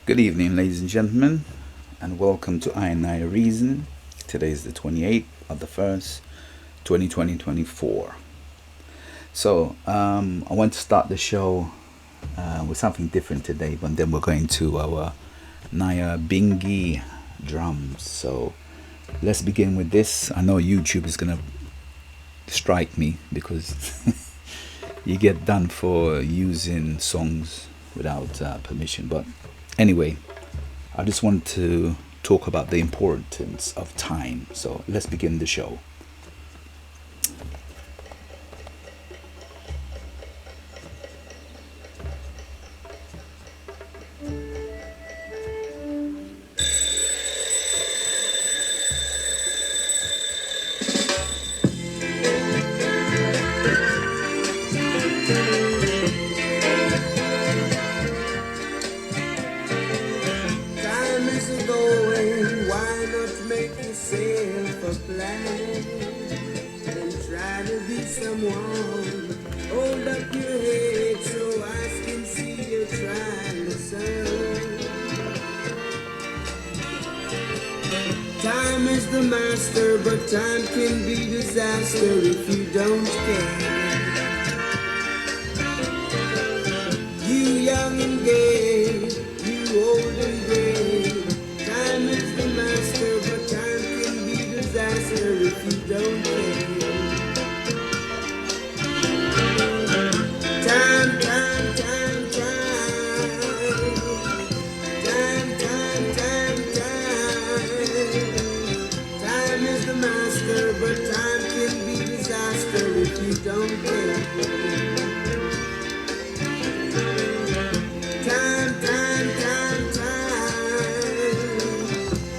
Good evening, ladies and gentlemen, and welcome to I and I Reason. Today is the 28th of the 1st, 2024. I want to start the show with something different today, but then we're going to our Naya Bingi drums. So, let's begin with this. I know YouTube is going to strike me because you get done for using songs without permission, but anyway, I just want to talk about the importance of time. So let's begin the show. Time is the master, but time can be disaster if you don't care. You young and gay, you old and gray. Time is the master, but time can be disaster if you don't care. Time, time, time, time. Time, time, time, time. Time is the master, but time can be disaster if you don't care. Time, time, time, time.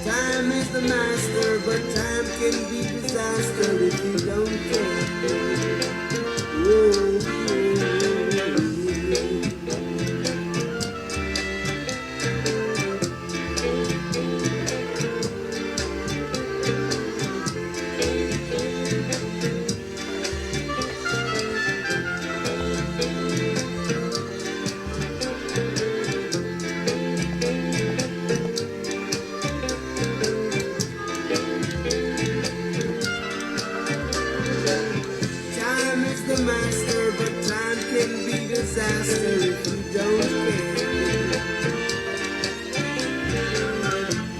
Time is the master, but time can be disaster if you don't care. Whoa. Time is the master, but time can be disaster if you don't care.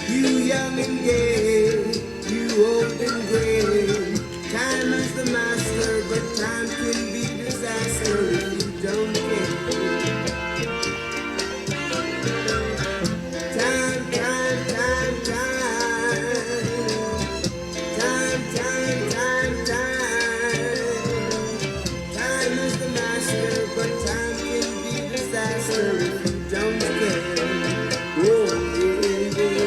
You young and gay, you old and gray. Time is the master, but time can be disaster if you don't care. Time, time, time, time. Time, time, time, time. Time is the master, but time can be disaster if you don't care. Whoa, yeah, yeah.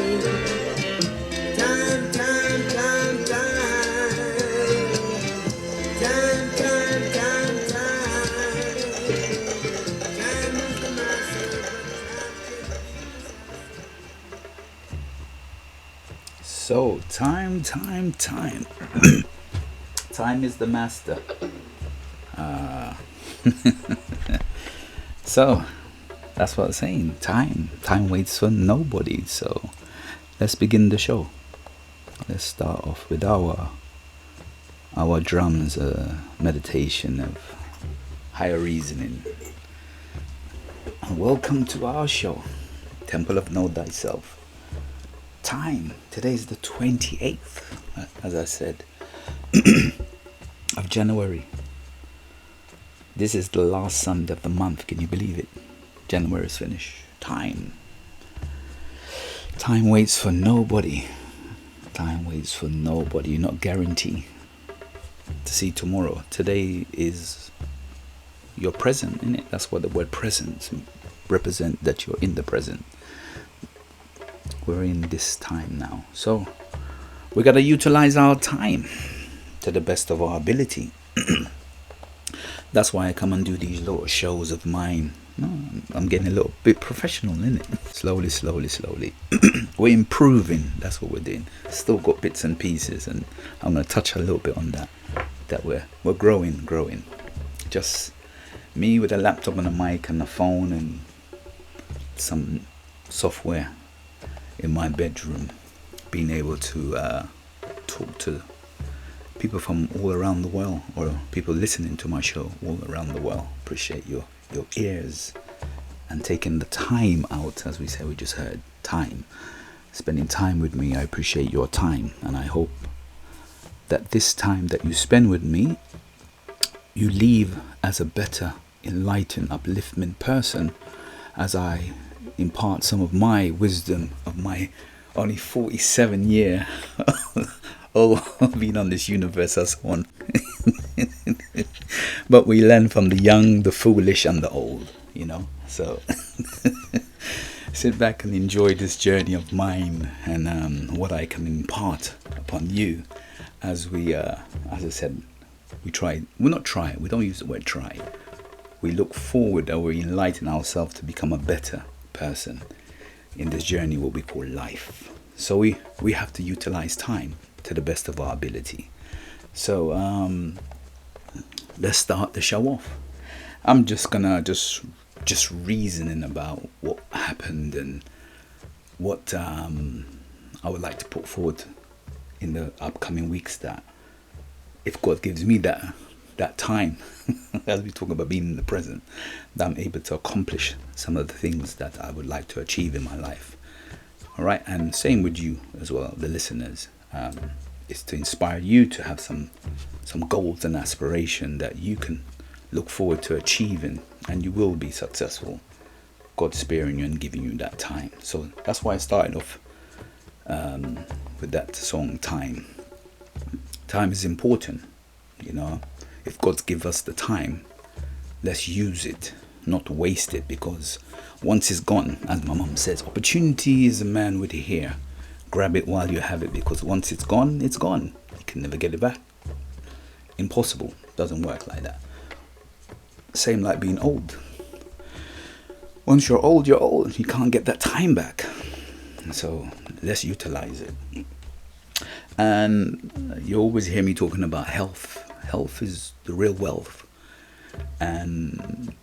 Time, time, time, time. Time, time, time, time. Time is the master, but time can be disaster. So, time. Time is the master. So, that's what I'm saying. Time waits for nobody. So, let's begin the show. Let's start off with our drums, meditation of higher reasoning. And welcome to our show, Temple of Know Thyself. Time. Today's the 28th, as I said, of January. This is the last Sunday of the month. Can you believe it? January is finished. Time waits for nobody. Time waits for nobody. You're not guaranteed to see tomorrow. Today is your present, isn't it? That's what the word present represent, that you're in the present. We're in this time now. So we got to utilize our time to the best of our ability. That's why I come and do these little shows of mine. No, I'm getting a little bit professional, innit? Slowly. We're improving. That's what we're doing. Still got bits and pieces, and I'm going to touch a little bit on that. That we're growing. Just me with a laptop and a mic and a phone and some software in my bedroom, being able to talk to people from all around the world, or people listening to my show all around the world. Appreciate your ears and taking the time out, as we say, we just heard time, spending time with me. I appreciate your time, and I hope that this time that you spend with me, you leave as a better, enlightened, upliftment person, as I impart some of my wisdom of my only 47 year being on this universe as one. But we learn from the young, the foolish, and the old, so sit back and enjoy this journey of mine, and what I can impart upon you as we as I said, we don't use the word try, we look forward, or we enlighten ourselves to become a better person in this journey, what we call life. So we have to utilize time to the best of our ability. So let's start the show off. I'm just gonna just reasoning about what happened and what I would like to put forward in the upcoming weeks, that if God gives me that time, as we talk about being in the present, that I'm able to accomplish some of the things that I would like to achieve in my life. All right, and same with you as well, the listeners. Is to inspire you to have some goals and aspiration that you can look forward to achieving, and you will be successful. God sparing you and giving you that time. So that's why I started off with that song, Time. Time is important, If God gives us the time, let's use it, not waste it, because once it's gone, as my mom says, opportunity is a man with a hair. Grab it while you have it, because once it's gone, it's gone. You can never get it back. Impossible. Doesn't work like that. Same like being old. Once you're old, you're old. You can't get that time back. So let's utilize it. And you always hear me talking about health. Health is the real wealth. And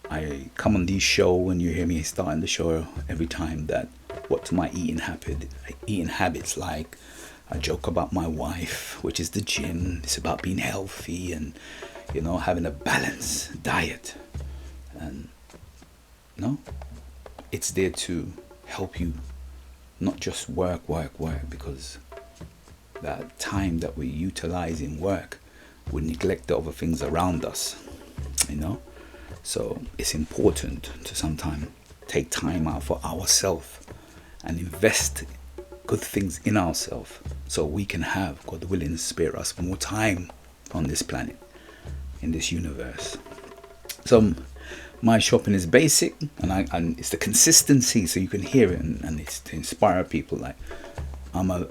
I come on these show, and you hear me starting the show every time, that what's my eating habits like. I joke about my wife, which is the gym. It's about being healthy and having a balanced diet, and it's there to help you not just work, because that time that we utilize in work, we neglect the other things around us, so it's important to sometimes take time out for ourselves and invest good things in ourselves, so we can have, God willing, spare us more time on this planet, in this universe. So my shopping is basic, and it's the consistency, so you can hear it, and it's to inspire people. Like I'm a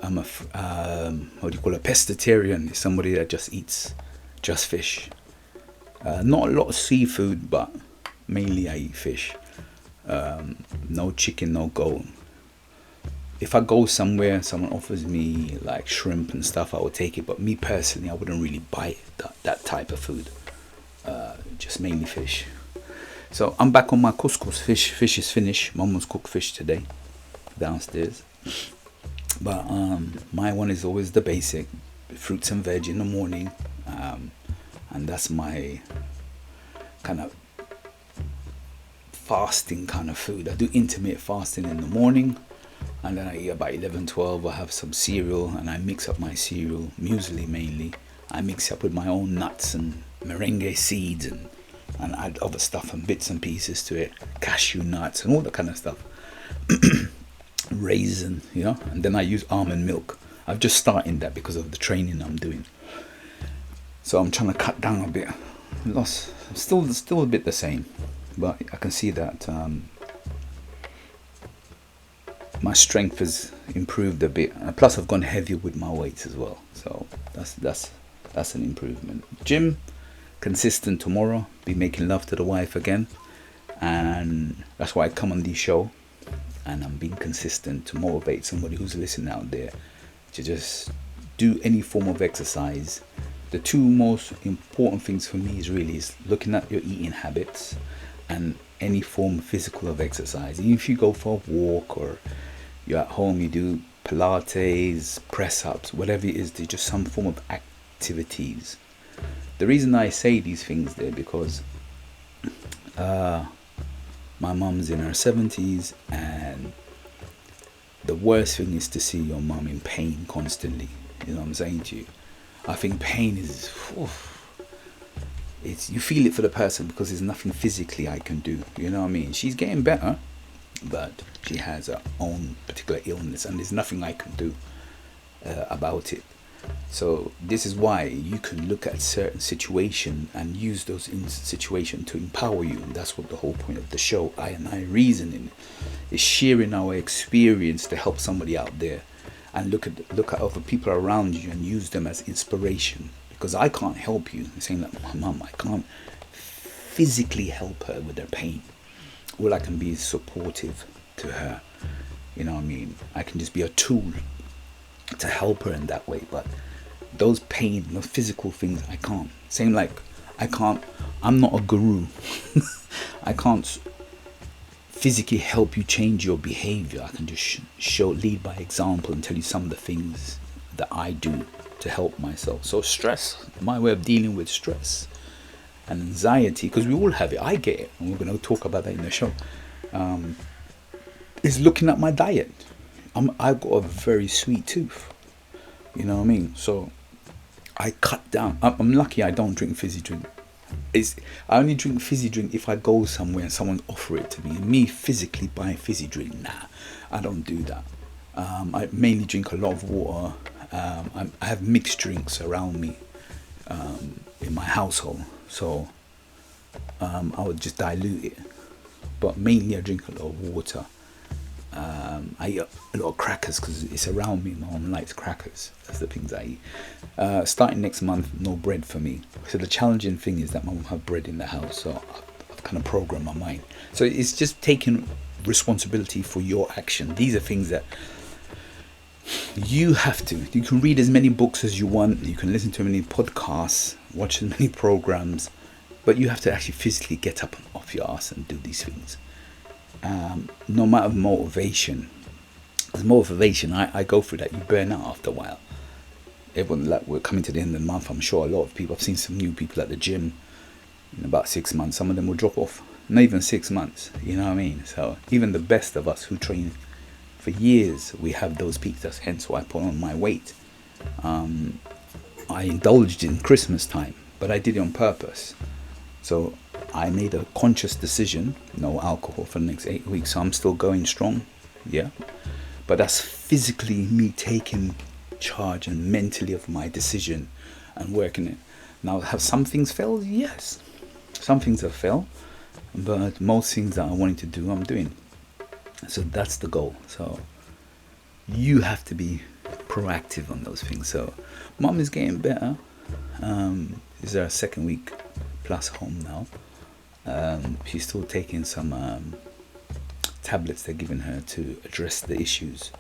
pescatarian. It's somebody that just eats just fish. Not a lot of seafood, but mainly I eat fish. No chicken, no goat. If I go somewhere, someone offers me like shrimp and stuff, I would take it. But me personally, I wouldn't really buy that type of food. Just mainly fish. So I'm back on my couscous fish. Fish is finished. Mama's cooked fish today downstairs. But my one is always the basic, fruits and veg in the morning. And that's my kind of fasting kind of food. I do intermittent fasting in the morning, and then I eat about 11-12. I have some cereal, and I mix up my cereal, muesli mainly. I mix up with my own nuts and merengue seeds, and add other stuff and bits and pieces to it, cashew nuts and all that kind of stuff. Raisin, and then I use almond milk. I've just started that because of the training I'm doing. So I'm trying to cut down a bit. Still a bit the same, but I can see that my strength has improved a bit. Plus, I've gone heavier with my weights as well. So that's an improvement. Gym, consistent tomorrow. Be making love to the wife again, and that's why I come on this show. And I'm being consistent to motivate somebody who's listening out there to just do any form of exercise. The two most important things for me is looking at your eating habits and any form of physical of exercise. Even if you go for a walk or you're at home, you do Pilates, press ups, whatever it is, there's just some form of activities. The reason I say these things there because my mum's in her 70s, and the worst thing is to see your mum in pain constantly. You know what I'm saying to you? I think pain is, it's, you feel it for the person because there's nothing physically I can do. You know what I mean? She's getting better, but she has her own particular illness, and there's nothing I can do about it. So this is why you can look at certain situation and use those in situation to empower you. And that's what the whole point of the show, I and I Reasoning, is sharing our experience to help somebody out there, and look at other people around you and use them as inspiration. Because I can't help you. I'm saying that my mum, I can't physically help her with her pain. All I can be is supportive to her. You know what I mean? I can just be a tool to help her in that way. But those pain, those physical things, I can't. Same like I'm not a guru. I can't physically help you change your behavior. I can just lead by example and tell you some of the things that I do to help myself. So stress, my way of dealing with stress and anxiety, because we all have it, I get it, and we're going to talk about that in the show, is looking at my diet. I've got a very sweet tooth, you know what I mean? So I cut down. I'm lucky I don't drink fizzy drink. I only drink fizzy drink if I go somewhere and someone offer it to me. And me physically buying fizzy drink, nah, I don't do that. I mainly drink a lot of water. I have mixed drinks around me in my household, so I would just dilute it. But mainly I drink a lot of water. I eat a lot of crackers because it's around me. My mom likes crackers. That's the things I eat. Starting next month, no bread for me. So the challenging thing is that my mom have bread in the house, so I've kind of programmed my mind. So it's just taking responsibility for your action. These are things that you have to. You can read as many books as you want. You can listen to as many podcasts, watch as many programs, but you have to actually physically get up off your ass and do these things. No matter motivation. As motivation, I go through that. You burn out after a while. Everyone, like, we're coming to the end of the month. I'm sure a lot of people, I've seen some new people at the gym in about 6 months. Some of them will drop off. Not even 6 months. You know what I mean? So even the best of us who train for years, we have those peaks. That's hence why I put on my weight. I indulged in Christmas time, but I did it on purpose. So I made a conscious decision, no alcohol for the next 8 weeks. So I'm still going strong, yeah. But that's physically me taking charge and mentally of my decision and working it. Now, have some things failed? Yes. Some things have failed, but most things that I wanted to do, I'm doing. So that's the goal. So you have to be proactive on those things. So mom is getting better. This is her 2nd week plus home now. She's still taking some tablets they're giving her to address the issues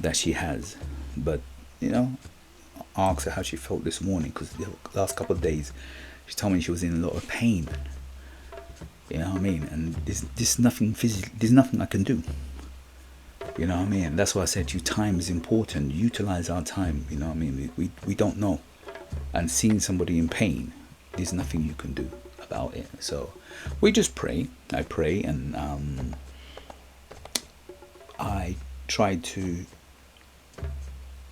that she has. But, you know, I asked her how she felt this morning, because the last couple of days she told me she was in a lot of pain. You know what I mean? And there's nothing there's nothing I can do. You know what I mean? That's why I said to you, time is important. Utilize our time. You know what I mean? We don't know. And seeing somebody in pain, there's nothing you can do about it. So we just pray. I pray, and I try to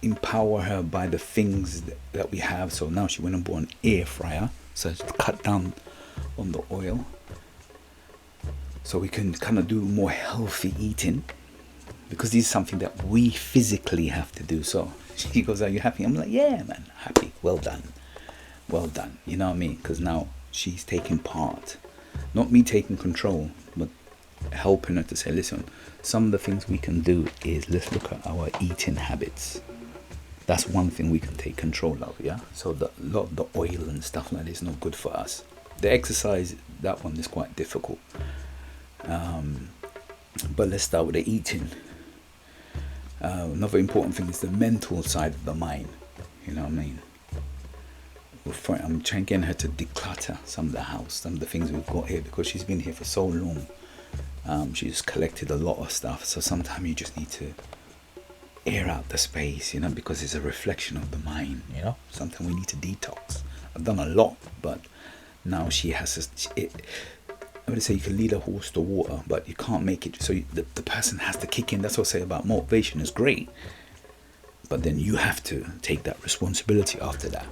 empower her by the things that we have. So now she went and bought an air fryer, so to cut down on the oil, so we can kind of do more healthy eating, because this is something that we physically have to do. So she goes, "Are you happy?" I'm like, "Yeah, man, happy. Well done. You know what I mean? Because now she's taking part, not me taking control, but helping her to say, listen, some of the things we can do is, let's look at our eating habits. That's one thing we can take control of, yeah? So a lot of the oil and stuff like this is not good for us. The exercise, that one is quite difficult. But let's start with the eating. Another important thing is the mental side of the mind. You know what I mean? I'm trying getting her to declutter some of the house, some of the things we've got here, because she's been here for so long. She's collected a lot of stuff, so sometimes you just need to air out the space, because it's a reflection of the mind. Sometimes we need to detox. I've done a lot, but now she has I would say you can lead a horse to water, but you can't make it. So the person has to kick in. That's what I say about motivation is great, but then you have to take that responsibility after that.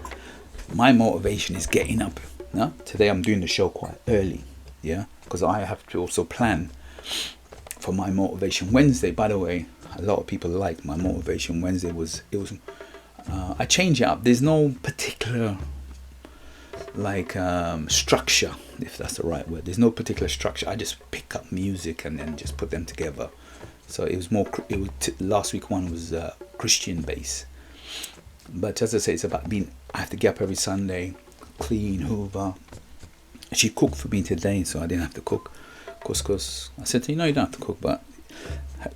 My motivation is getting up. Today I'm doing the show quite early, because I have to also plan for my motivation Wednesday. By the way, a lot of people liked my motivation Wednesday. I change it up. There's no particular structure, if that's the right word. There's no particular structure. I just pick up music and then just put them together. So it was more. Last week one was Christian based, but as I say, it's about I have to get up every Sunday, clean, hoover. She cooked for me today, so I didn't have to cook. Cause I said to her, you don't have to cook, but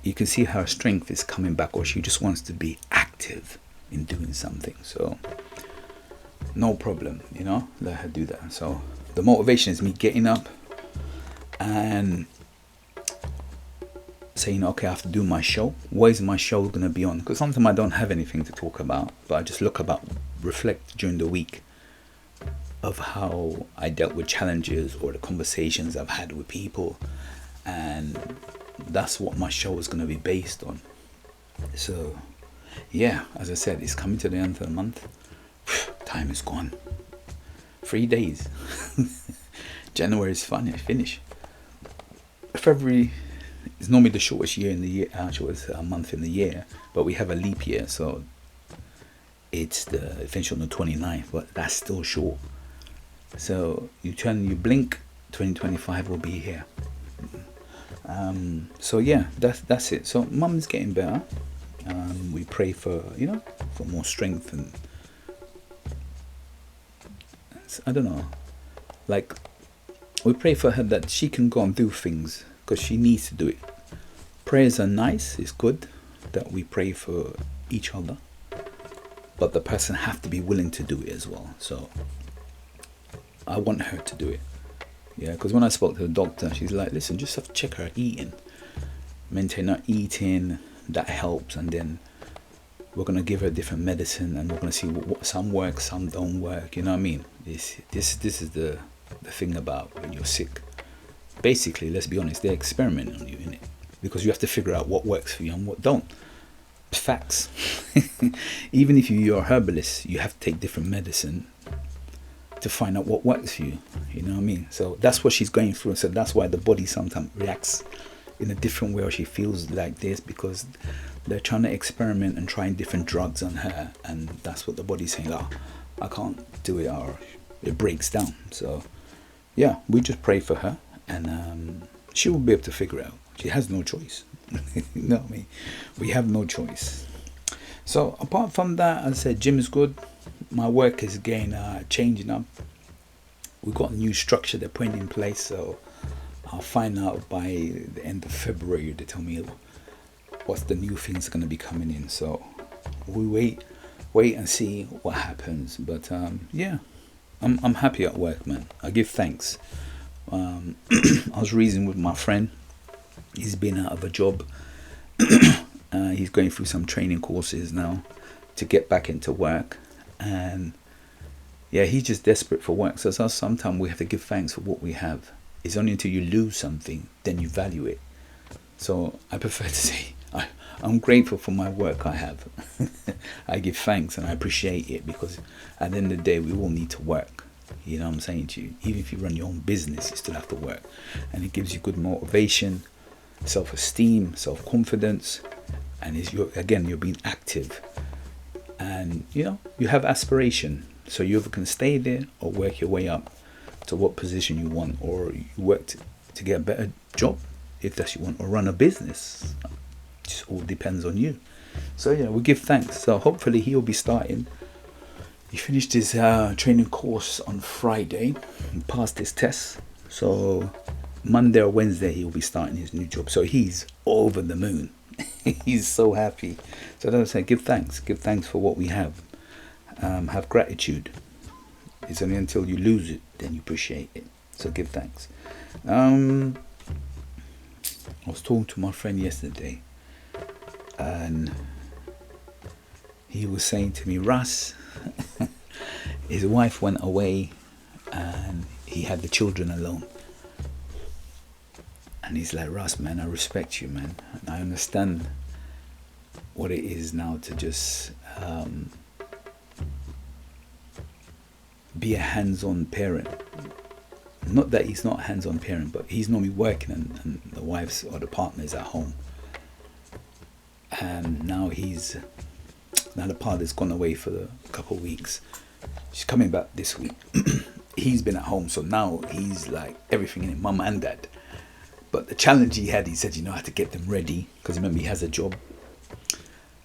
you can see her strength is coming back, or she just wants to be active in doing something. So no problem, let her do that. So the motivation is me getting up and saying, okay, I have to do my show. What is my show going to be on? Because sometimes I don't have anything to talk about, but I just reflect during the week of how I dealt with challenges or the conversations I've had with people, and that's what my show is going to be based on. So yeah, as I said, it's coming to the end of the month. Time is gone. 3 days. January is finally finished. February is normally the shortest month in the year, but we have a leap year, so it's the finish on the 29th, but that's still short. So you blink, 2025 will be here. So yeah, that's it. So mum's getting better. We pray for for more strength, and I don't know, we pray for her that she can go and do things, because she needs to do it. Prayers are nice, it's good that we pray for each other, but the person have to be willing to do it as well. So I want her to do it, because when I spoke to the doctor, she's like, listen, just have to check her eating, maintain her eating, that helps, and then we're going to give her different medicine, and we're going to see what some work, some don't work. You know what I mean? This is the thing about when you're sick. Basically, let's be honest, they experiment on you, innit? Because you have to figure out what works for you and what don't. Facts. Even if you're a herbalist, you have to take different medicine to find out what works for you. You know what I mean? So that's what she's going through. So that's why the body sometimes reacts in a different way, or she feels like this, because they're trying to experiment and trying different drugs on her, and that's what the body's saying, I can't do it, or it breaks down. So yeah, we just pray for her, and she will be able to figure it out. She has no choice. You know what I mean? We have no choice. So apart from that, as I said, gym is good. My work is again changing up. We've got a new structure they're putting in place, so I'll find out by the end of February. They tell me what's the new things going to be coming in. So we wait and see what happens. But yeah, I'm happy at work, man. I give thanks. I was reasoning with my friend. He's been out of a job. He's going through some training courses now to get back into work, and yeah, he's just desperate for work. So sometimes we have to give thanks for what we have. It's only until you lose something then you value it. So I prefer to say I'm grateful for my work I have. I give thanks and I appreciate it, because at the end of the day we all need to work. You know what I'm saying to you? Even if you run your own business, you still have to work, and it gives you good motivation, self-esteem, self-confidence, and you're being active, and you have aspiration. So you either can stay there or work your way up to what position you want, or you work to get a better job if that's what you want, or run a business. It just all depends on you. So yeah, we give thanks. So hopefully he'll be starting. He finished his training course on Friday and passed his test. So Monday or Wednesday he'll be starting his new job. So he's over the moon. He's so happy. So that's say, give thanks for what we have. Have gratitude. It's only until you lose it then you appreciate it. So give thanks. I was talking to my friend yesterday, and he was saying to me, Russ, his wife went away and he had the children alone. And he's like, Russ, man, I respect you, man. And I understand what it is now to just be a hands-on parent. Not that he's not a hands-on parent, but he's normally working and the wife's or the partner is at home. And now the partner's gone away for a couple of weeks. She's coming back this week. He's been at home, so now he's like everything in it, mum and dad. But the challenge he said, I had to get them ready, because remember he has a job.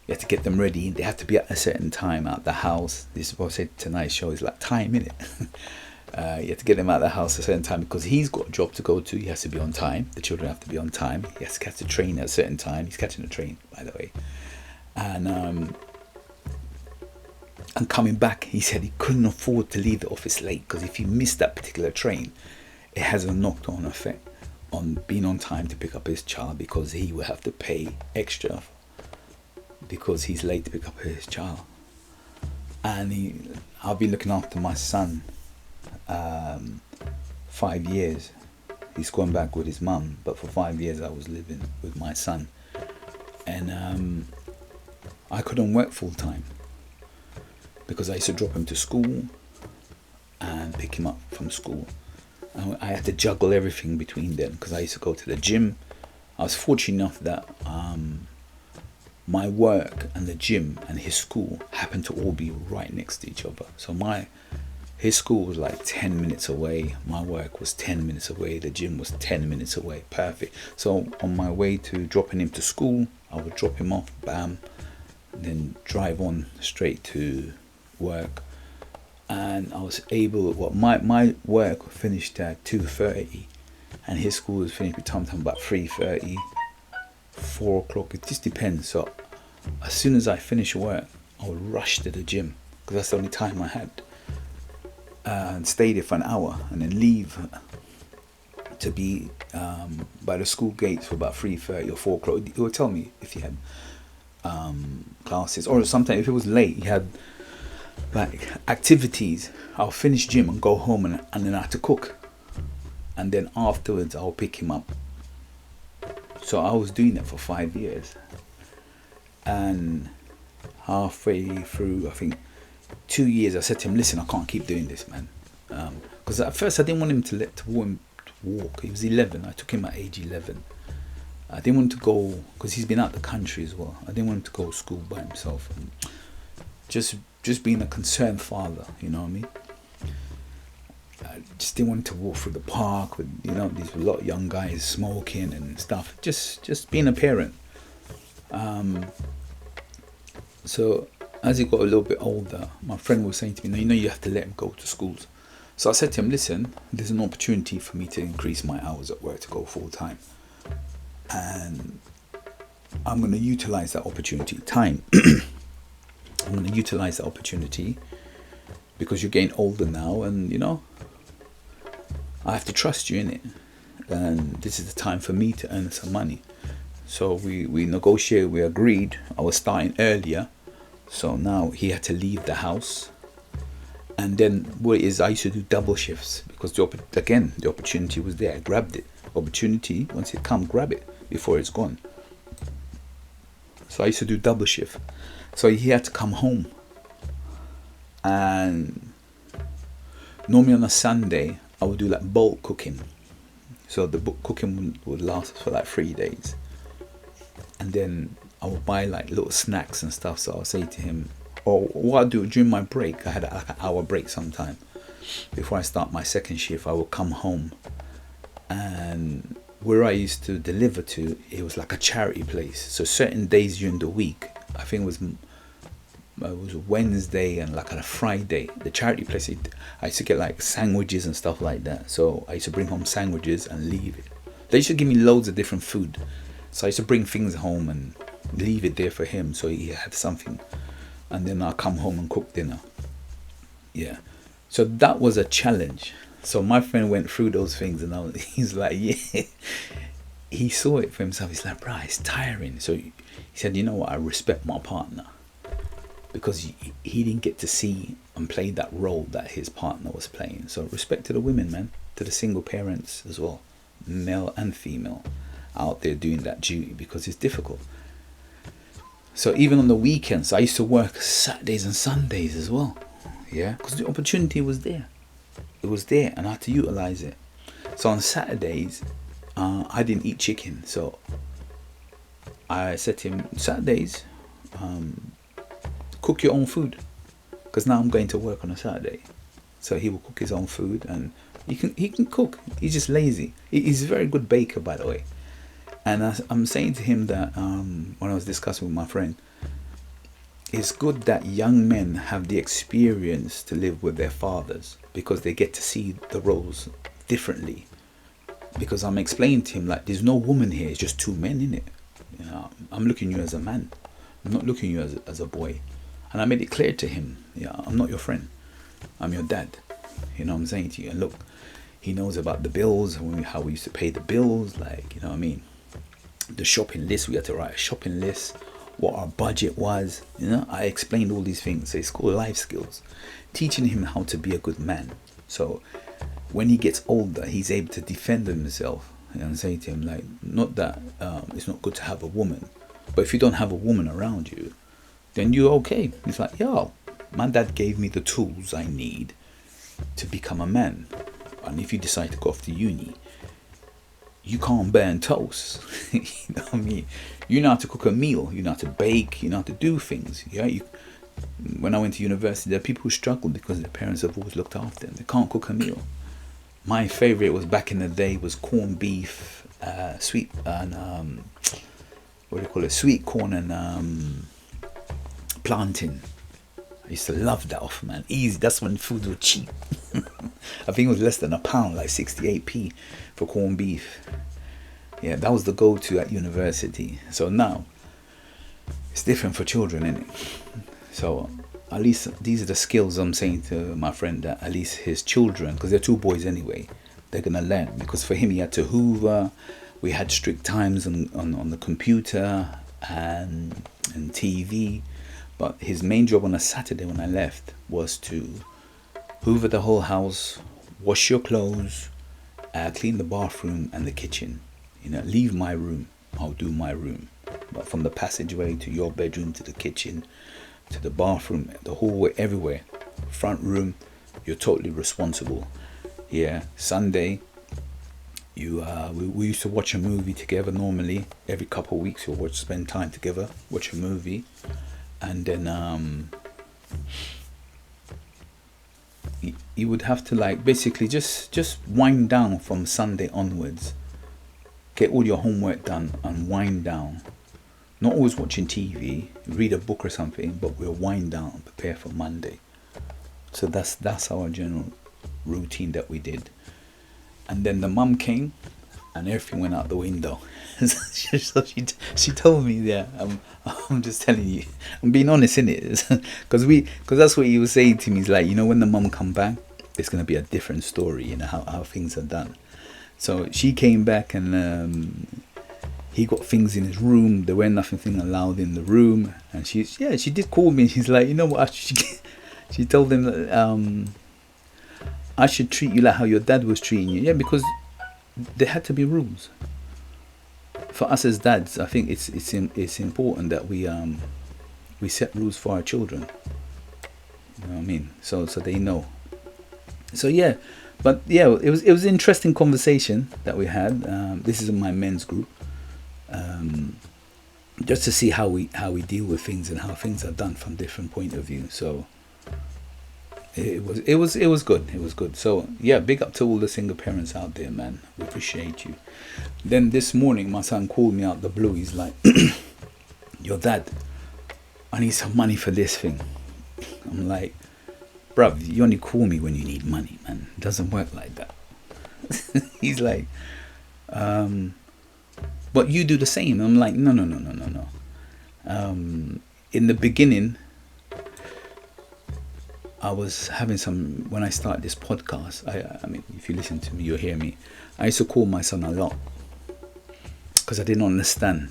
You have to get them ready. They have to be at a certain time out the house. This is what I said tonight's show is like time, innit? You have to get them out of the house at a certain time because he's got a job to go to. He has to be on time. The children have to be on time. He has to catch the train at a certain time. He's catching the train, by the way. And coming back, he said he couldn't afford to leave the office late, because if he missed that particular train, it has a knock-on effect on being on time to pick up his child, because he will have to pay extra because he's late to pick up his child. And I'll be looking after my son 5 years. He's gone back with his mum, but for 5 years I was living with my son, and I couldn't work full time because I used to drop him to school and pick him up from school. I had to juggle everything between them because I used to go to the gym. I was fortunate enough that my work and the gym and his school happened to all be right next to each other. So his school was like 10 minutes away, my work was 10 minutes away, the gym was 10 minutes away. Perfect. So on my way to dropping him to school, I would drop him off, bam, and then drive on straight to work. And I was able, my work finished at 2:30, and his school was finished with time about 3:30, 4 o'clock. It just depends. So as soon as I finish work, I would rush to the gym because that's the only time I had, and stay there for an hour, and then leave to be by the school gates for about 3:30 or 4 o'clock. It would tell me if you had classes, or sometimes if it was late, you had like activities. I'll finish gym and go home, and then I had to cook, and then afterwards I'll pick him up. So I was doing that for 5 years, and halfway through, I think 2 years, I said to him, listen, I can't keep doing this, man, because at first I didn't want him to walk. He was 11. I took him at age 11. I didn't want him to go, because he's been out the country as well. I didn't want him to go to school by himself, and just being a concerned father, you know what I mean? I just didn't want him to walk through the park with, these a lot of young guys smoking and stuff. Just being a parent. So as he got a little bit older, my friend was saying to me, no, you have to let him go to schools. So I said to him, listen, there's an opportunity for me to increase my hours at work to go full time, and I'm going to utilize that opportunity. I'm going to utilize that opportunity because you're getting older now, and I have to trust you in it, and this is the time for me to earn some money. So we negotiated, we agreed. I was starting earlier, so now he had to leave the house. And then what it is, I used to do double shifts because the opportunity was there. I grabbed it. Opportunity, once it comes, grab it before it's gone. So I used to do double shift. So he had to come home, and normally on a Sunday I would do like bulk cooking. So the bulk cooking would last for like 3 days, and then I would buy like little snacks and stuff. So I'll say to him, or what I do during my break, I had like an hour break sometime before I start my second shift. I would come home, and where I used to deliver to, it was like a charity place. So certain days during the week, I think it was Wednesday and like on a Friday, the charity place, I used to get like sandwiches and stuff like that. So I used to bring home sandwiches and leave it. They used to give me loads of different food, so I used to bring things home and leave it there for him so he had something, and then I'll come home and cook dinner. Yeah. So that was a challenge. So my friend went through those things, and he's like, yeah, he saw it for himself. He's like, bro, it's tiring. So he said, you know what, I respect my partner, because he didn't get to see and play that role that his partner was playing. So respect to the women, man, to the single parents as well, male and female, out there doing that duty, because it's difficult. So even on the weekends, I used to work Saturdays and Sundays as well, yeah, because the opportunity was there. It was there, and I had to utilize it. So on Saturdays, I didn't eat chicken. So I said to him, Saturdays, cook your own food, because now I'm going to work on a Saturday. So he will cook his own food, and he can cook. He's just lazy. He's a very good baker, by the way. And I'm saying to him that when I was discussing with my friend, it's good that young men have the experience to live with their fathers, because they get to see the roles differently. Because I'm explaining to him, like, there's no woman here, it's just two men in it. You know, I'm looking at you as a man. I'm not looking at you as a boy. And I made it clear to him, yeah, I'm not your friend. I'm your dad. You know what I'm saying to you? And look, he knows about the bills, how we used to pay the bills, like, you know what I mean? The shopping list, we had to write a shopping list, what our budget was. You know, I explained all these things. So it's called life skills, teaching him how to be a good man. So when he gets older, he's able to defend himself. And I'm saying to him, like, not that it's not good to have a woman, but if you don't have a woman around you, then you're okay. He's like, yo, my dad gave me the tools I need to become a man. And if you decide to go off to uni, you can't burn toast. You know what I mean? You know how to cook a meal. You know how to bake. You know how to do things. Yeah. When I went to university, there are people who struggle because their parents have always looked after them. They can't cook a meal. My favorite was back in the day was corned beef, sweet and what do you call it? Sweet corn and plantain. I used to love that off, man. Easy. That's when food was cheap. I think it was less than £1, like 68p for corned beef. Yeah, that was the go-to at university. So now it's different for children, isn't it? So at least these are the skills I'm saying to my friend, that at least his children, because they're two boys anyway, they're gonna learn. Because for him, he had to hoover. We had strict times on the computer and TV. But his main job on a Saturday when I left was to hoover the whole house, wash your clothes, clean the bathroom and the kitchen. You know, leave my room, I'll do my room. But from the passageway to your bedroom, to the kitchen, to the bathroom, the hallway, everywhere, front room, you're totally responsible. Yeah, Sunday, we used to watch a movie together normally. Every couple of weeks we'll spend time together, watch a movie. And then you would have to, like, basically just wind down from Sunday onwards. Get all your homework done and wind down. Not always watching TV, read a book or something, but we'll wind down and prepare for Monday. So that's our general routine that we did. And then the mum came and everything went out the window. So she told me, yeah, I'm just telling you, I'm being honest in it, because that's what he was saying to me. He's like, you know, when the mum come back, it's gonna be a different story. You know how things are done. So she came back and he got things in his room. There were nothing allowed in the room, and she did call me. She's like, you know what? She told him that I should treat you like how your dad was treating you. Yeah, because there had to be rules. For us as dads, I think it's important that we set rules for our children. You know what I mean? So they know. So yeah, but yeah, it was an interesting conversation that we had. This is in my men's group, just to see how we deal with things and how things are done from different point of view. So it was good. It was good. So yeah, big up to all the single parents out there, man. We appreciate you. Then this morning, my son called me out the blue. He's like, "Your dad, I need some money for this thing." I'm like, "Bruv, you only call me when you need money, man. It doesn't work like that." He's like, "But you do the same." I'm like, No. In the beginning, I was having some, when I started this podcast, I mean, if you listen to me, you'll hear me. I used to call my son a lot because I didn't understand.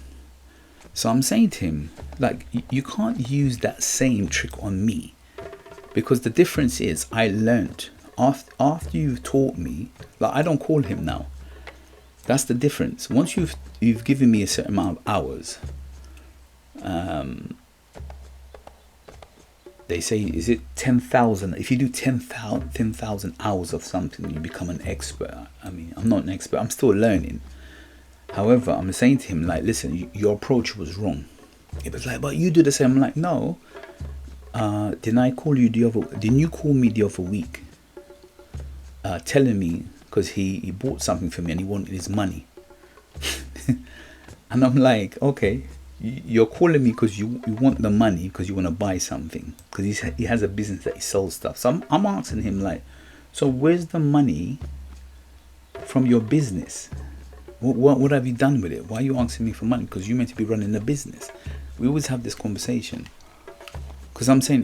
So I'm saying to him, like, you can't use that same trick on me, because the difference is I learned after you've taught me. Like, I don't call him now. That's the difference. Once you've given me a certain amount of hours, they say, is it 10,000? If you do 10,000 hours of something, you become an expert. I mean, I'm not an expert. I'm still learning. However, I'm saying to him, like, listen, your approach was wrong. He was like, but you do the same. I'm like, no. Didn't you call me the other week, telling me, because he bought something for me and he wanted his money. And I'm like, okay, you're calling me because you want the money, because you want to buy something, because he has a business that he sells stuff. So I'm asking him, like, so where's the money from your business? What have you done with it? Why are you asking me for money? Because you're meant to be running a business. We always have this conversation. Because I'm saying,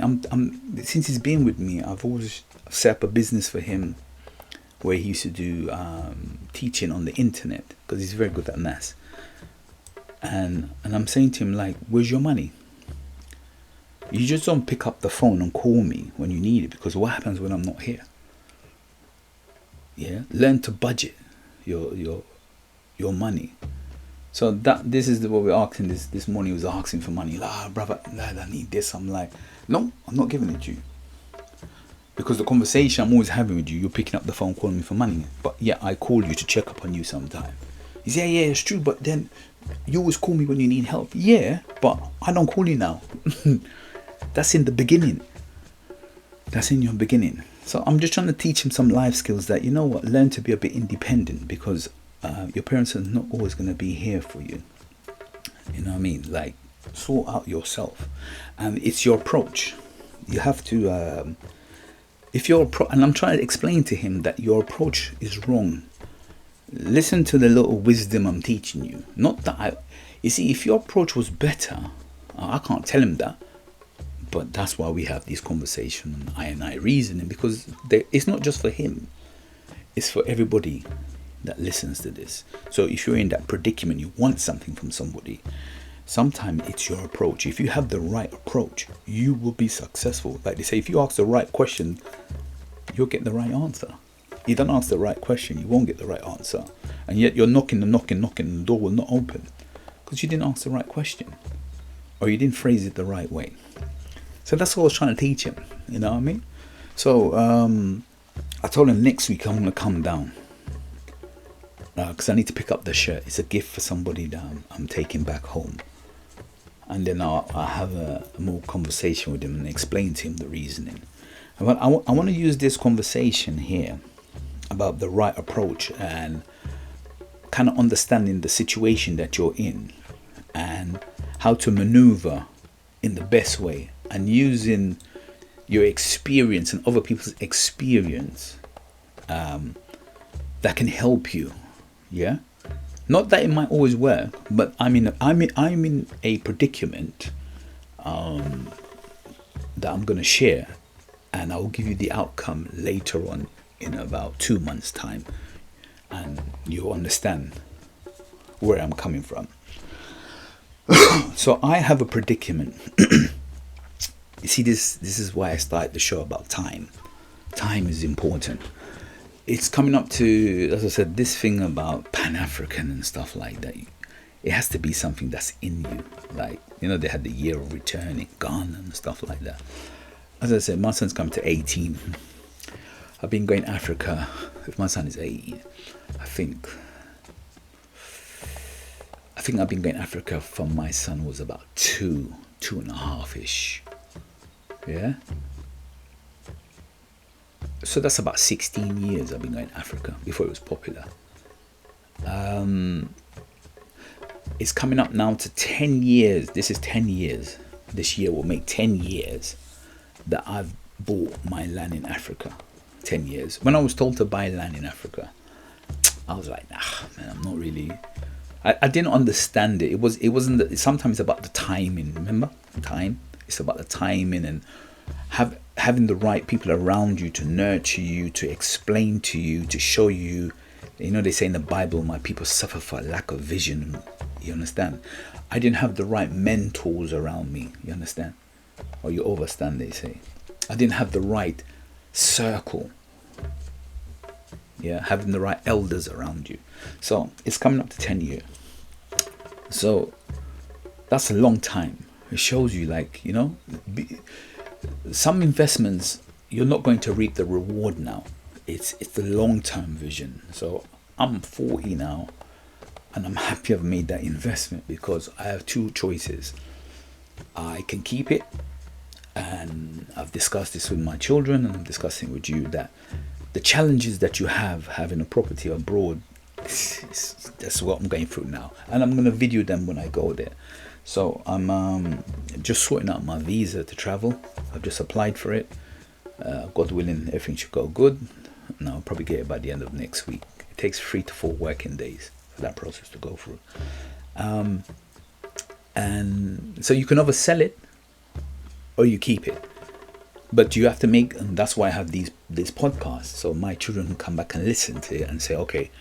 since he's been with me, I've always set up a business for him where he used to do teaching on the internet, because he's very good at maths. And I'm saying to him, like, where's your money? You just don't pick up the phone and call me when you need it, because what happens when I'm not here? Yeah, learn to budget your money. So this is what we're asking. This morning he was asking for money. Like, brother, lad, I need this. I'm like, no, I'm not giving it to you. Because the conversation I'm always having with you, you're picking up the phone calling me for money. But yeah, I call you to check up on you sometime. He said, yeah, it's true, but then you always call me when you need help. Yeah, but I don't call you now. That's in the beginning. That's in your beginning. So I'm just trying to teach him some life skills that, you know what, learn to be a bit independent, because your parents are not always going to be here for you. You know what I mean? Like, sort out yourself. And it's your approach. You have to, and I'm trying to explain to him that your approach is wrong. Listen to the little wisdom I'm teaching you. Not that you see, if your approach was better, I can't tell him that. But that's why we have these conversations, I reasoning, because it's not just for him. It's for everybody that listens to this. So if you're in that predicament, you want something from somebody, sometimes it's your approach. If you have the right approach, you will be successful. Like they say, if you ask the right question, you'll get the right answer. You don't ask the right question, you won't get the right answer. And yet you're knocking, and the door will not open, because you didn't ask the right question, or you didn't phrase it the right way. So that's what I was trying to teach him, you know what I mean? So I told him next week I'm going to come down, because I need to pick up the shirt. It's a gift for somebody that I'm taking back home. And then I'll have a more conversation with him and explain to him the reasoning. I want to use this conversation here about the right approach and kind of understanding the situation that you're in and how to maneuver in the best way, and using your experience and other people's experience that can help you. Yeah, not that it might always work, but I'm in a predicament that I'm going to share, and I'll give you the outcome later on in about 2 months' time, and you'll understand where I'm coming from. So I have a predicament. You see, this is why I started the show about time. Time is important. It's coming up to, as I said, this thing about Pan-African and stuff like that. It has to be something that's in you. Like, you know, they had the year of return in Ghana and stuff like that. As I said, my son's come to 18. I've been going to Africa. If my son is 18, I think I've been going to Africa from my son was about 2.5-ish. Yeah. So that's about 16 years I've been going to Africa before it was popular. It's coming up now to 10 years. This is 10 years. This year will make 10 years that I've bought my land in Africa. 10 years. When I was told to buy land in Africa, I was like, nah, man, I'm not really. I didn't understand it. It wasn't. Sometimes about the timing. Remember, time. It's about the timing and having the right people around you to nurture you, to explain to you, to show you. You know, they say in the Bible, my people suffer for a lack of vision. You understand? I didn't have the right mentors around me. You understand? Or you overstand, they say. I didn't have the right circle. Yeah, having the right elders around you. So it's coming up to 10 years. So that's a long time. It shows you, like, you know, some investments, you're not going to reap the reward now. It's the long-term vision. So I'm 40 now, and I'm happy I've made that investment, because I have two choices. I can keep it, and I've discussed this with my children, and I'm discussing with you that the challenges that you have having a property abroad, that's what I'm going through now, and I'm going to video them when I go there. So I'm just sorting out my visa to travel. I've just applied for it. God willing, everything should go good, and I'll probably get it by the end of next week. It takes 3 to 4 working days for that process to go through. And so you can either sell it or you keep it, but you have to make, and that's why I have these podcasts, so my children can come back and listen to it and say, okay,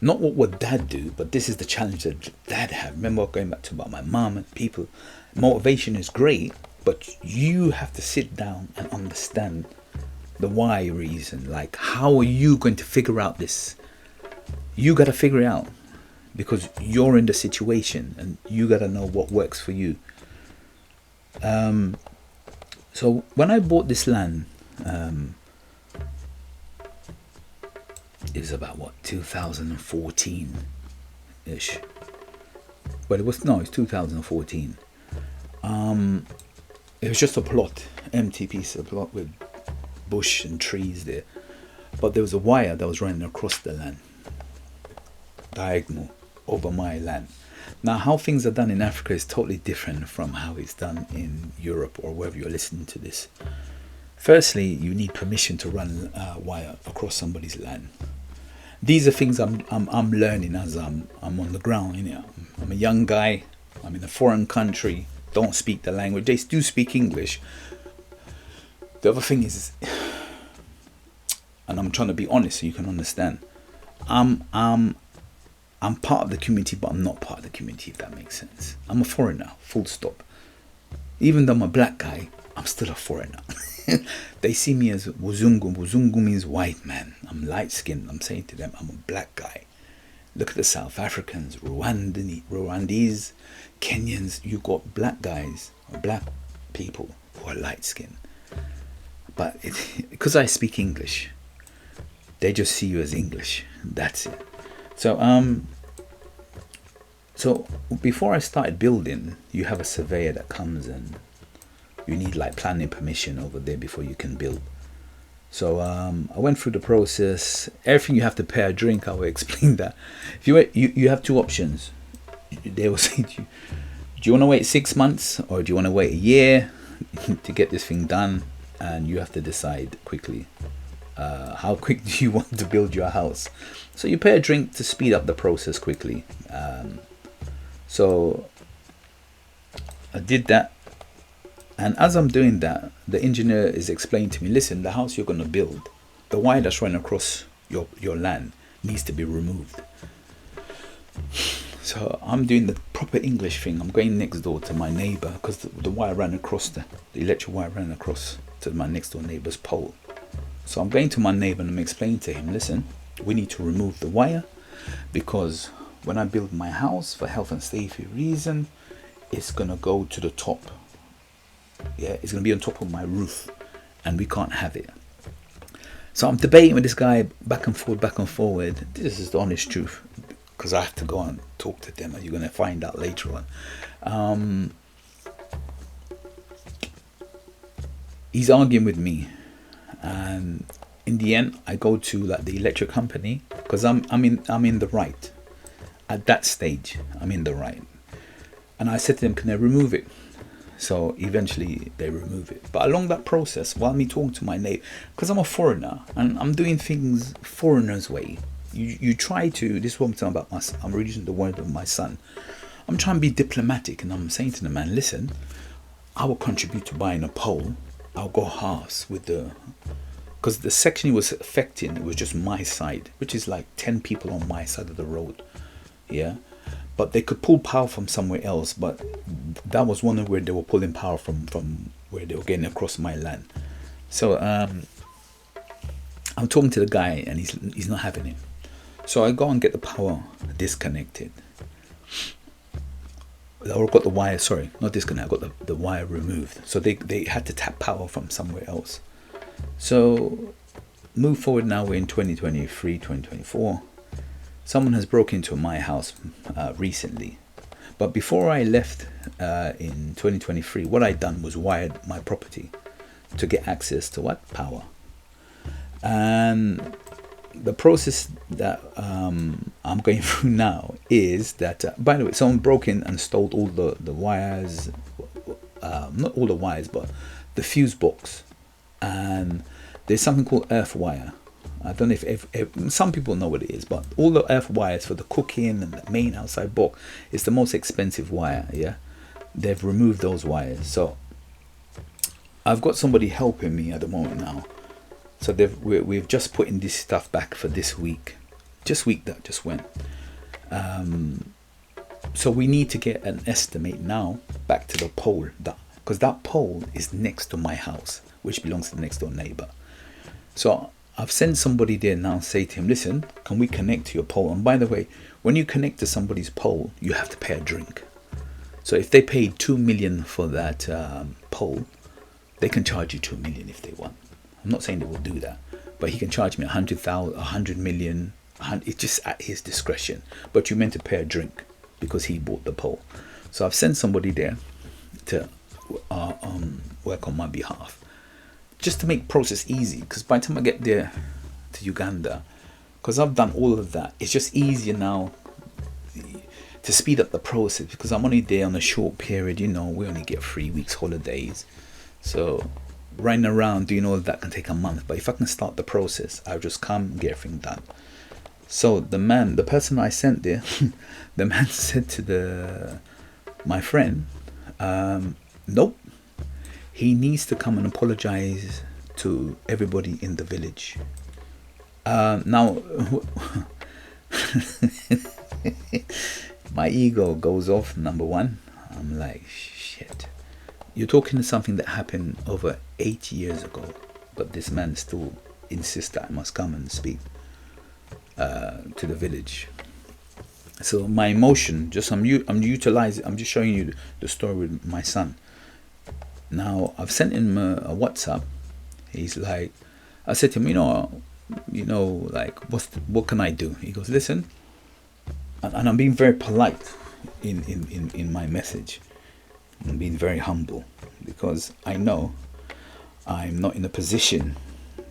not what would dad do, but this is the challenge that dad had. Remember going back to about my mom and people. Motivation is great, but you have to sit down and understand the why reason. Like, how are you going to figure out this? You got to figure it out, because you're in the situation and you got to know what works for you. So when I bought this land, it was about 2014 ish. But it's 2014. It was just a plot, empty piece of plot with bush and trees there. But there was a wire that was running across the land, diagonal over my land. Now, how things are done in Africa is totally different from how it's done in Europe or wherever you're listening to this. Firstly, you need permission to run wire across somebody's land. These are things I'm learning as I'm on the ground. You know, I'm a young guy. I'm in a foreign country. Don't speak the language. They do speak English. The other thing is, and I'm trying to be honest so you can understand, I'm part of the community, but I'm not part of the community, if that makes sense. I'm a foreigner, full stop. Even though I'm a black guy, I'm still a foreigner. They see me as Wuzungu. Wuzungu means white man. I'm light skinned. I'm saying to them, I'm a black guy. Look at the South Africans, Rwandese, Kenyans. You got black guys or black people who are light skinned. But because I speak English, they just see you as English. That's it. So before I started building, you have a surveyor that comes, and you need like planning permission over there before you can build. So I went through the process. Everything you have to pay a drink, I will explain that. If you have two options. They will say to you, do you want to wait 6 months or do you want to wait a year to get this thing done? And you have to decide quickly. How quick do you want to build your house? So you pay a drink to speed up the process quickly. So I did that, and as I'm doing that, the engineer is explaining to me, listen, the house you're going to build, the wire that's running across your land needs to be removed. So I'm doing the proper English thing. I'm going next door to my neighbor, because the wire ran across, the electric wire ran across to my next door neighbor's pole. So I'm going to my neighbor and I'm explaining to him, listen, we need to remove the wire, because when I build my house, for health and safety reason, it's going to go to the top. Yeah, it's going to be on top of my roof, and we can't have it. So I'm debating with this guy back and forward. This is the honest truth, because I have to go and talk to them, and you're going to find out later on. He's arguing with me, and in the end, I go to like the electric company, because I'm in the right. At that stage, I'm in the right, and I said to them, "Can I remove it?" So eventually, they remove it. But along that process, while me talking to my neighbor, because I'm a foreigner and I'm doing things foreigners' way, you try to. This is what I'm talking about. I'm reading the word of my son. I'm trying to be diplomatic, and I'm saying to the man, "Listen, I will contribute to buying a pole. I'll go halves with the, because the section he was affecting, it was just my side, which is like 10 people on my side of the road. Yeah, but they could pull power from somewhere else, but that was one of where they were pulling power from where they were getting across my land. So I'm talking to the guy and he's not having it. So I go and get the power disconnected. Or got the wire, sorry, not disconnected, I got the wire removed. So they had to tap power from somewhere else. So move forward now, we're in 2023, 2024. Someone has broken into my house recently. But before I left in 2023, what I'd done was wired my property to get access to what? Power. And the process that I'm going through now is that, by the way, someone broke in and stole all the wires, not all the wires, but the fuse box. And there's something called earth wire. I don't know if some people know what it is, but all the earth wires for the cooking and the main outside box is the most expensive wire. Yeah, they've removed those wires. So I've got somebody helping me at the moment now. So we've just put in this stuff back for this week, week that just went. So we need to get an estimate now back to the pole, because that pole is next to my house, which belongs to the next door neighbor. So I've sent somebody there now, say to him, listen, can we connect to your pole? And by the way, when you connect to somebody's pole, you have to pay a drink. So if they paid 2 million for that pole, they can charge you 2 million if they want. I'm not saying they will do that, but he can charge me 100,000, 100 million. It's just at his discretion. But you're meant to pay a drink because he bought the pole. So I've sent somebody there to work on my behalf, just to make process easy. Because by the time I get there to Uganda, because I've done all of that, it's just easier now to speed up the process, because I'm only there on a short period. You know, we only get 3 weeks holidays, so running around doing all of that can take a month. But if I can start the process, I'll just come and get everything done. So the person I sent there, the man said to my friend, nope, he needs to come and apologize to everybody in the village. Now my ego goes off. Number one, I'm like, shit, you're talking to something that happened over 8 years ago, but this man still insists that I must come and speak to the village. So my emotion, I'm utilizing, I'm just showing you the story with my son. Now I've sent him a WhatsApp. He's like, I said to him, you know, like, what can I do? He goes, listen, and I'm being very polite in my message. I'm being very humble, because I know I'm not in a position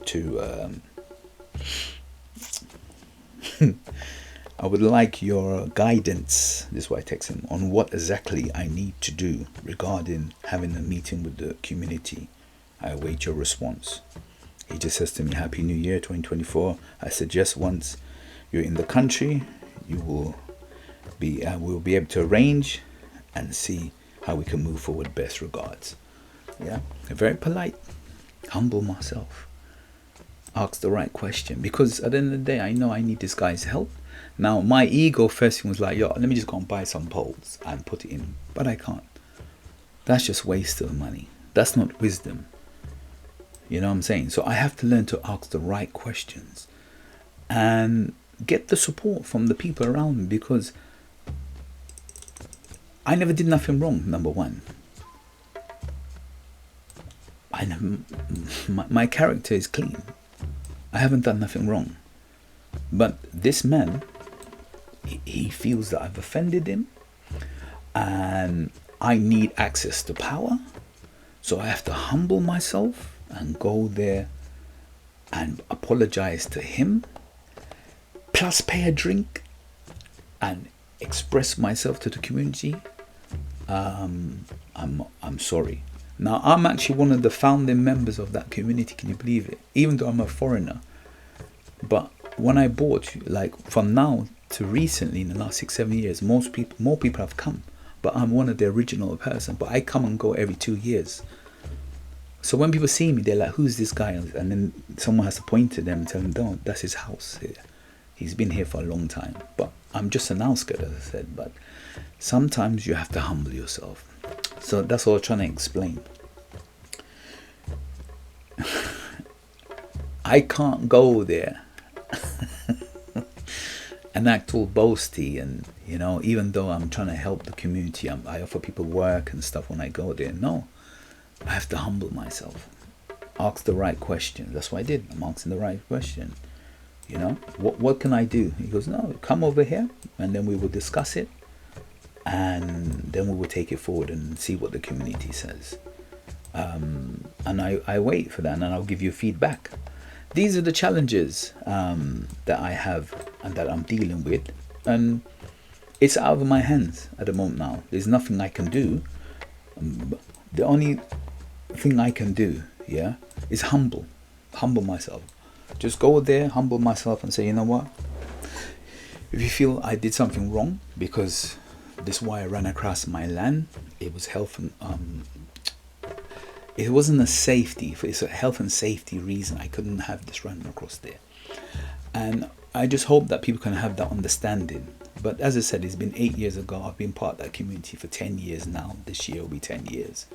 to I would like your guidance, this is why I text him, on what exactly I need to do regarding having a meeting with the community. I await your response. He just says to me, Happy New Year 2024. I suggest once you're in the country, you will be we'll be able to arrange and see how we can move forward. Best regards. Yeah, very polite, humble myself, ask the right question, because at the end of the day, I know I need this guy's help. Now my ego first thing was like, yo, let me just go and buy some poles and put it in, but I can't. That's just waste of money. That's not wisdom. You know what I'm saying? So I have to learn to ask the right questions and get the support from the people around me, because I never did nothing wrong. Number one, my character is clean. I haven't done nothing wrong. But this man, he feels that I've offended him, and I need access to power. So I have to humble myself and go there and apologize to him, plus pay a drink and express myself to the community. I'm sorry. Now I'm actually one of the founding members of that community. Can you believe it? Even though I'm a foreigner. But when I bought, like, from now to recently, in the last 6-7 years, more people have come. But I'm one of the original person. But I come and go every 2 years. So when people see me, they're like, "Who's this guy?" And then someone has to point to them and tell them, "Don't. That's his house here. He's been here for a long time." But I'm just an outskirt, as I said. But sometimes you have to humble yourself. So that's what I'm trying to explain. I can't go there and act all boasty, and even though I'm trying to help the community, I offer people work and stuff when I go there. No, I have to humble myself, ask the right questions. That's what I did. I'm asking the right question. What can I do? He goes, "No, come over here and then we will discuss it, and then we will take it forward and see what the community says." And I wait for that, and I'll give you feedback. These are the challenges that I have and that I'm dealing with, and it's out of my hands at the moment now. There's nothing I can do. The only thing I can do, is humble myself. Just go there, humble myself, and say, "You know what? If you feel I did something wrong, because this wire ran across my land, it was health and it wasn't a safety. It's a health and safety reason I couldn't have this running across there." And I just hope that people can have that understanding. But as I said, it's been 8 years ago. I've been part of that community for 10 years now. This year will be 10 years.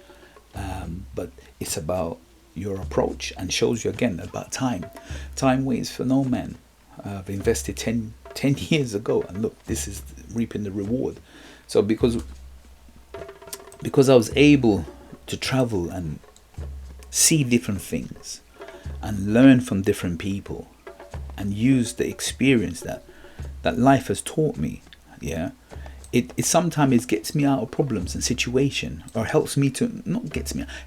But it's about your approach, and shows you again about time. Time waits for no man. I've invested 10 years ago, and look, this is reaping the reward. So because I was able to travel and see different things and learn from different people and use the experience that life has taught me, it sometimes gets me out of problems and situation, or helps me to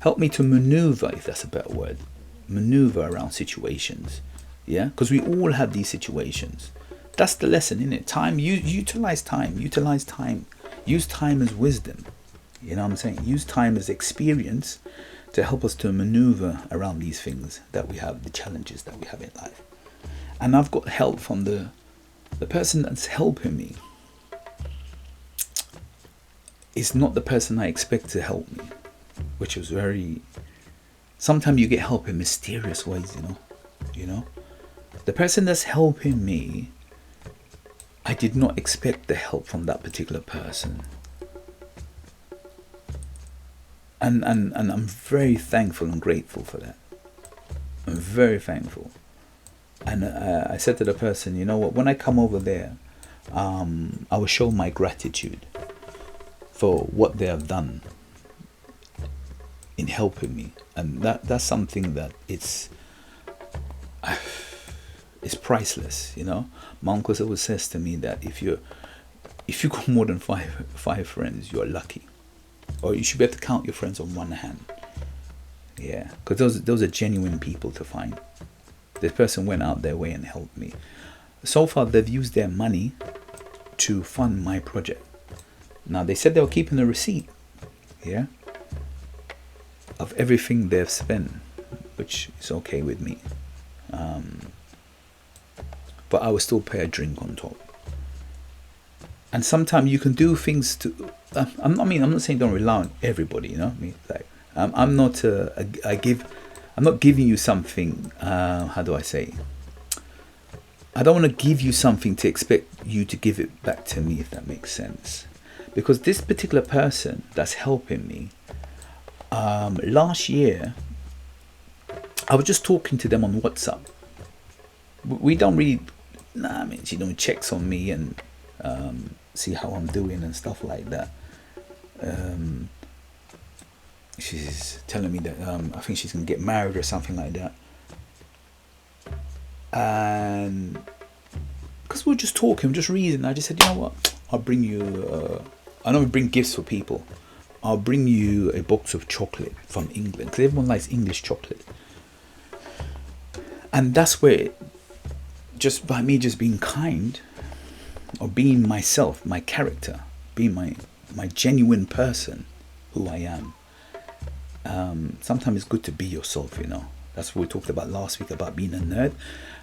help me to maneuver, if that's a better word, maneuver around situations, because we all have these situations. That's the lesson, isn't it? Time, utilize time, use time as wisdom. You know what I'm saying? Use time as experience to help us to maneuver around these things that we have, the challenges that we have in life. And I've got help from the person that's helping me. It's not the person I expect to help me, which was very... Sometimes you get help in mysterious ways, The person that's helping me, I did not expect the help from that particular person. And I'm very thankful and grateful for that. I'm very thankful. And I said to the person, "You know what, when I come over there, I will show my gratitude for what they have done in helping me." And that's something that it's priceless, My uncle always says to me that if you got more than five friends, you're lucky. Or you should be able to count your friends on one hand. Because those are genuine people to find. This person went out their way and helped me. So far, they've used their money to fund my project. Now, they said they were keeping a receipt, of everything they've spent, which is okay with me. But I will still pay a drink on top. And sometimes you can do things to... I'm not saying don't rely on everybody, I'm not giving you something, how do I say? I don't want to give you something to expect you to give it back to me, if that makes sense. Because this particular person that's helping me, last year, I was just talking to them on WhatsApp. We don't really... she checks on me and see how I'm doing and stuff like that. She's telling me that I think she's gonna get married or something like that, and because we're just talking, just reasoning, I just said, "You know what, I'll bring you I don't bring gifts for people, I'll bring you a box of chocolate from England, because everyone likes English chocolate." And that's where just by me just being kind, or being myself, my character, being my genuine person, who I am. Sometimes it's good to be yourself, That's what we talked about last week, about being a nerd.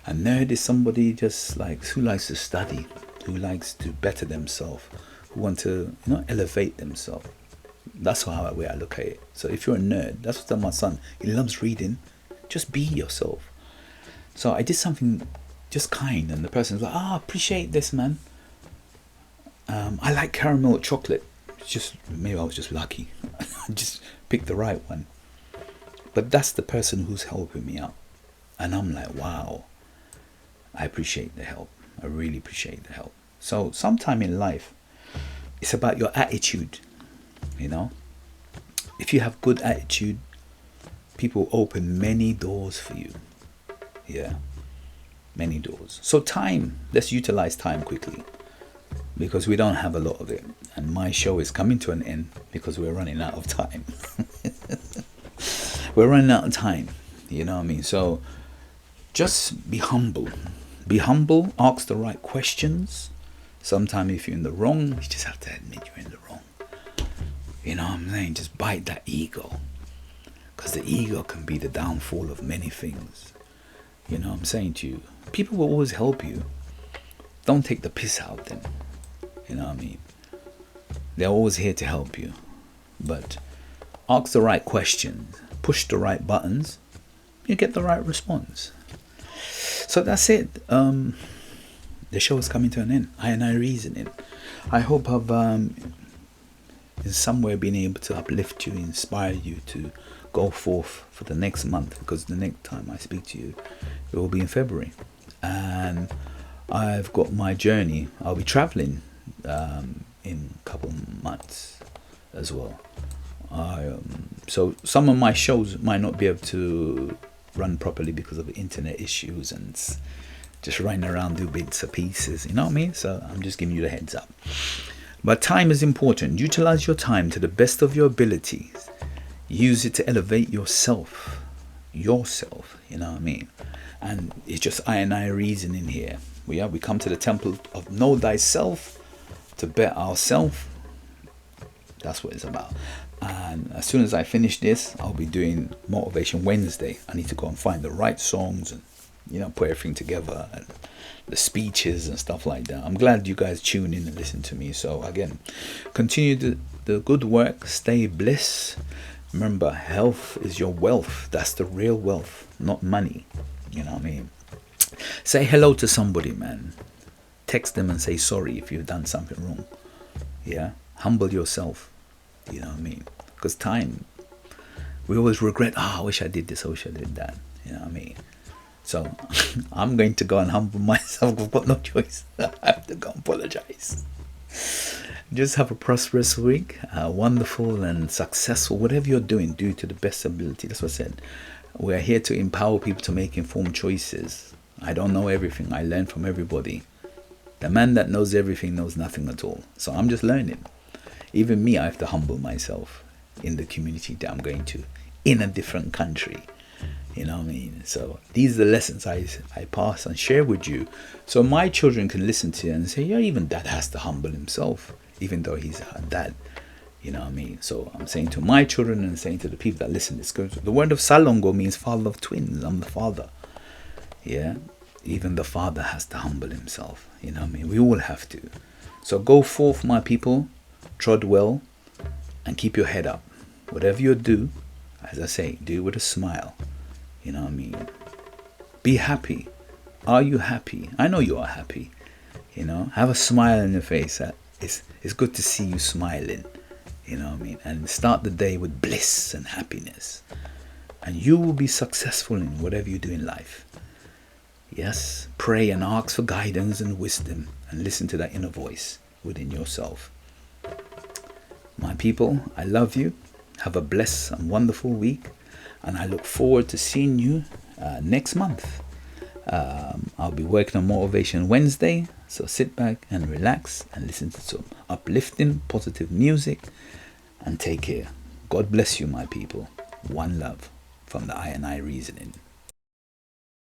A nerd is somebody just who likes to study, who likes to better themselves, who want to elevate themselves. That's how the way I look at it. So if you're a nerd, that's what I tell my son. He loves reading. Just be yourself. So I did something just kind, and the person's like, appreciate this, man. I like caramel chocolate. It's just, maybe I was just lucky. I just picked the right one. But that's the person who's helping me out. And I'm like, wow, I appreciate the help. I really appreciate the help. So sometime in life, it's about your attitude, you know. If you have good attitude, people open many doors for you. Yeah, many doors. So time, let's utilize time quickly, because we don't have a lot of it. And my show is coming to an end because we're running out of time. We're running out of time, you know what I mean? So just be humble. Be humble, ask the right questions. Sometimes if you're in the wrong, you just have to admit you're in the wrong. You know what I'm saying? Just bite that ego. Because the ego can be the downfall of many things. You know what I'm saying to you? People will always help you. Don't take the piss out of them. You know what I mean? They're always here to help you. But ask the right questions. Push the right buttons. You get the right response. So that's it. The show is coming to an end. I Reasoning. I hope I've in some way been able to uplift you, inspire you to go forth for the next month, because the next time I speak to you, it will be in February. And I've got my journey. I'll be traveling in a couple of months as well. So some of my shows might not be able to run properly because of internet issues and just running around do bits and pieces, you know what I mean? So I'm just giving you the heads up. But time is important. Utilize your time to the best of your abilities. Use it to elevate yourself, you know what I mean? And it's just I reasoning here. We come to the temple of know thyself to better ourselves. That's what it's about. And as soon as I finish this, I'll be doing Motivation Wednesday. I need to go and find the right songs and, you know, put everything together, and the speeches and stuff like that. I'm glad you guys tune in and listen to me. So again, continue the good work. Stay bliss. Remember, health is your wealth. That's the real wealth, not money. You know what I mean? Say hello to somebody, man. Text them and say sorry if you've done something wrong. Yeah? Humble yourself. You know what I mean? Because time, we always regret, I wish I did this, I wish I did that. You know what I mean? So I'm going to go and humble myself. I've got no choice. I have to go and apologize. Just have a prosperous week, wonderful and successful. Whatever you're doing, do to the best ability. That's what I said. We're here to empower people to make informed choices. I don't know everything. I learn from everybody. The man that knows everything knows nothing at all. So I'm just learning. Even me, I have to humble myself in the community that I'm going to, in a different country. You know what I mean? So these are the lessons I pass and share with you. So my children can listen to it and say, yeah, even dad has to humble himself, even though he's a dad. You know what I mean? So I'm saying to my children and saying to the people that listen, the word of Salongo means father of twins. I'm the father. Yeah? Even the father has to humble himself. You know what I mean? We all have to. So go forth, my people. Trod well and keep your head up. Whatever you do, as I say, do it with a smile. You know what I mean? Be happy. Are you happy? I know you are happy. You know, have a smile on your face. It's good to see you smiling. You know what I mean? And start the day with bliss and happiness. And you will be successful in whatever you do in life. Yes, pray and ask for guidance and wisdom and listen to that inner voice within yourself. My people, I love you. Have a blessed and wonderful week. And I look forward to seeing you next month. I'll be working on Motivation Wednesday. So sit back and relax and listen to some uplifting, positive music. And take care. God bless you, my people. One love from the I Reasoning.